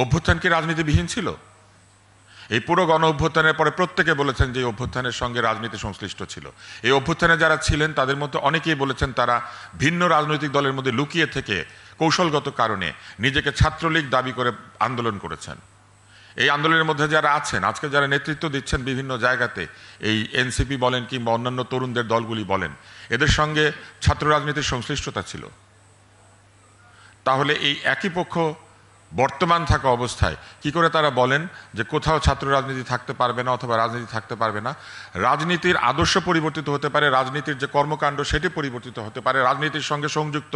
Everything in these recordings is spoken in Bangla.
অভ্যুত্থান কি রাজনীতিবিহীন ছিল? এই পুরো গণ অভ্যুত্থানের পরে প্রত্যেকে বলেছেন যে এই অভ্যুত্থানের সঙ্গে রাজনীতি সংশ্লিষ্ট ছিল। এই অভ্যুত্থানে যারা ছিলেন তাদের মধ্যে অনেকেই বলেছেন তারা ভিন্ন রাজনৈতিক দলের মধ্যে লুকিয়ে থেকে কৌশলগত কারণে নিজেকে ছাত্রলীগ দাবি করে আন্দোলন করেছেন। এই আন্দোলনের মধ্যে যারা আছেন, আজকে যারা নেতৃত্ব দিচ্ছেন বিভিন্ন জায়গাতে, এই এনসিপি বলেন কিংবা অন্যান্য তরুণদের দলগুলি বলেন, এদের সঙ্গে ছাত্র রাজনীতির সংশ্লিষ্টতা ছিল। তাহলে এই একই পক্ষ বর্তমান থাকা অবস্থায় কি করে তারা বলেন যে কোথাও ছাত্র রাজনীতি থাকতে পারবে না অথবা রাজনীতি থাকতে পারবে না? রাজনীতির আদর্শ পরিবর্তিত হতে পারে, রাজনীতির যে কর্মকাণ্ড সেটি পরিবর্তিত হতে পারে, রাজনীতির সঙ্গে সংযুক্ত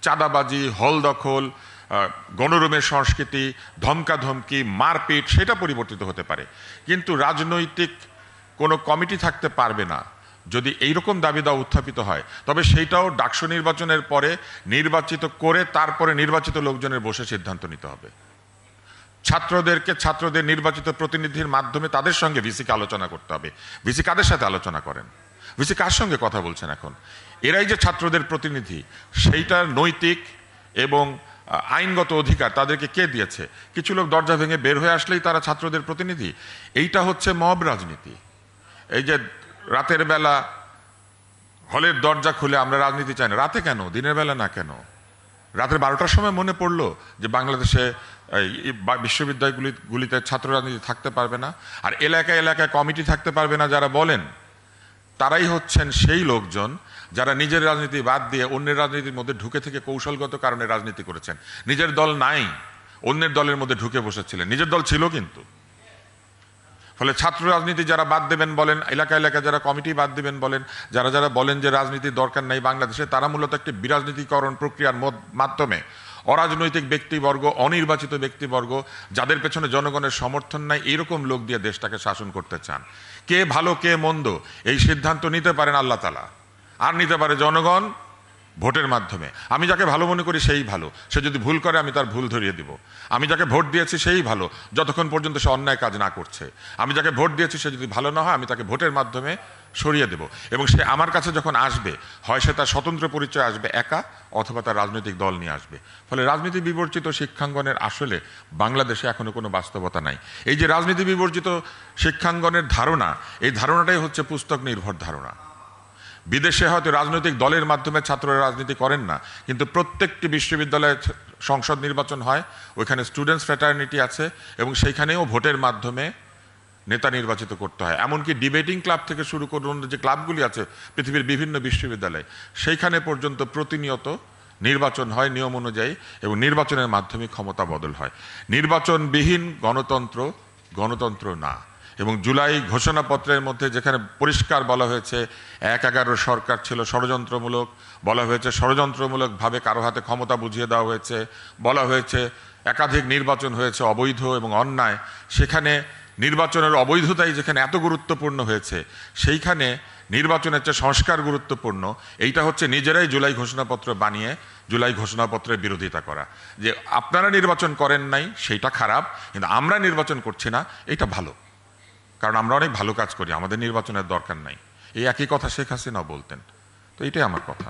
চাঁদাবাজি, হল দখল, গণরুমের সংস্কৃতি, ধমকাধমকি, মারপিট সেটা পরিবর্তিত হতে পারে, কিন্তু রাজনৈতিক কোনো কমিটি থাকতে পারবে না। যদি এইরকম দাবি দাওয়া উত্থাপিত হয় তবে সেইটাও ডাকসু নির্বাচনের পরে নির্বাচিত করে তারপরে নির্বাচিত লোকজনের বসে সিদ্ধান্ত নিতে হবে। ছাত্রদের নির্বাচিত প্রতিনিধির মাধ্যমে তাদের সঙ্গে ভিসিকে আলোচনা করতে হবে। ভিসি কাদের সাথে আলোচনা করেন? ভিসি কার সঙ্গে কথা বলছেন এখন? এরাই যে ছাত্রদের প্রতিনিধি, সেইটার নৈতিক এবং আইনগত অধিকার তাদেরকে কে দিয়েছে? কিছু লোক দরজা ভেঙে বের হয়ে আসলেই তারা ছাত্রদের প্রতিনিধি? এইটা হচ্ছে মব রাজনীতি। এই যে রাতের বেলা হলের দরজা খুলে আমরা রাজনীতি চাই না, রাতে কেন, দিনের বেলা না কেন? রাতের 12টার সময় মনে পড়লো যে বাংলাদেশে বিশ্ববিদ্যালয়গুলিতে ছাত্র রাজনীতি থাকতে পারবে না, আর এলাকায় এলাকায় কমিটি থাকতে পারবে না যারা বলেন, তারাই হচ্ছেন সেই লোকজন যারা নিজের রাজনীতি বাদ দিয়ে অন্যের রাজনীতির মধ্যে ঢুকে থেকে কৌশলগত কারণে রাজনীতি করেছেন। নিজের দল নাই, অন্যের দলের মধ্যে ঢুকে বসেছিলেন, নিজের দল ছিল কিন্তু। ফলে ছাত্র রাজনীতি যারা বাদ দেবেন বলেন, এলাকা এলাকা যারা কমিটি বাদ দেবেন বলেন, যারা যারা বলেন যে রাজনীতির দরকার নাই বাংলাদেশে, তারা মূলত একটি বিরাজনীতিকরণ প্রক্রিয়ার মাধ্যমে অরাজনৈতিক ব্যক্তিবর্গ, অনির্বাচিত ব্যক্তিবর্গ, যাদের পেছনে জনগণের সমর্থন নাই, এইরকম লোক দিয়ে দেশটাকে শাসন করতে চান। কে ভালো কে মন্দ এই সিদ্ধান্ত নিতে পারেন আল্লাহ তাআলা, আর নিতে পারে জনগণ ভোটের মাধ্যমে। আমি যাকে ভালো মনে করি সেই ভালো, সে যদি ভুল করে আমি তার ভুল ধরিয়ে দিব। আমি যাকে ভোট দিয়েছি সেই ভালো যতক্ষণ পর্যন্ত সে অন্যায় কাজ না করছে। আমি যাকে ভোট দিয়েছি সে যদি ভালো না হয় আমি তাকে ভোটের মাধ্যমে সরিয়ে দেব। এবং সে আমার কাছে যখন আসবে, হয় সে তার স্বতন্ত্র পরিচয় আসবে একা, অথবা তার রাজনৈতিক দল নিয়ে আসবে। ফলে রাজনীতি বিবর্জিত শিক্ষাঙ্গনের আসলে বাংলাদেশে এখনো কোনো বাস্তবতা নাই। এই যে রাজনীতি বিবর্জিত শিক্ষাঙ্গনের ধারণা, এই ধারণাটাই হচ্ছে পুস্তক নির্ভর ধারণা। বিদেশে হয়তো রাজনৈতিক দলের মাধ্যমে ছাত্ররা রাজনীতি করেন না, কিন্তু প্রত্যেকটি বিশ্ববিদ্যালয়ে সংসদ নির্বাচন হয়, ওইখানে স্টুডেন্টস ফ্র্যাটার্নিটি আছে, এবং সেইখানেও ভোটের মাধ্যমে নেতা নির্বাচিত করতে হয়। এমনকি ডিবেটিং ক্লাব থেকে শুরু করে অন্য যে ক্লাবগুলি আছে পৃথিবীর বিভিন্ন বিশ্ববিদ্যালয়ে, সেইখানে পর্যন্ত প্রতিনিয়ত নির্বাচন হয় নিয়ম অনুযায়ী, এবং নির্বাচনের মাধ্যমে ক্ষমতা বদল হয়। নির্বাচনবিহীন গণতন্ত্র না। এবং জুলাই ঘোষণাপত্রের মধ্যে যেখানে পরিষ্কার বলা হয়েছে 1/11 সরকার ছিল ষড়যন্ত্রমূলক, বলা হয়েছে ষড়যন্ত্রমূলকভাবে কারো হাতে ক্ষমতা বুঝিয়ে দেওয়া হয়েছে, বলা হয়েছে একাধিক নির্বাচন হয়েছে অবৈধ এবং অন্যায়, সেখানে নির্বাচনের অবৈধতাই যেখানে এত গুরুত্বপূর্ণ হয়েছে, সেইখানে নির্বাচনের চেয়ে সংস্কার গুরুত্বপূর্ণ। এইটা হচ্ছে নিজেরাই জুলাই ঘোষণাপত্র বানিয়ে জুলাই ঘোষণাপত্রের বিরোধিতা করা। যে আপনারা নির্বাচন করেন নাই সেইটা খারাপ, কিন্তু আমরা নির্বাচন করছি না এটা ভালো, কারণ আমরা অনেক ভালো কাজ করি, আমাদের নির্বাচনের দরকার নাই। এই একই কথা শেখ হাসিনাও বলতেন। তো এটাই আমার কথা।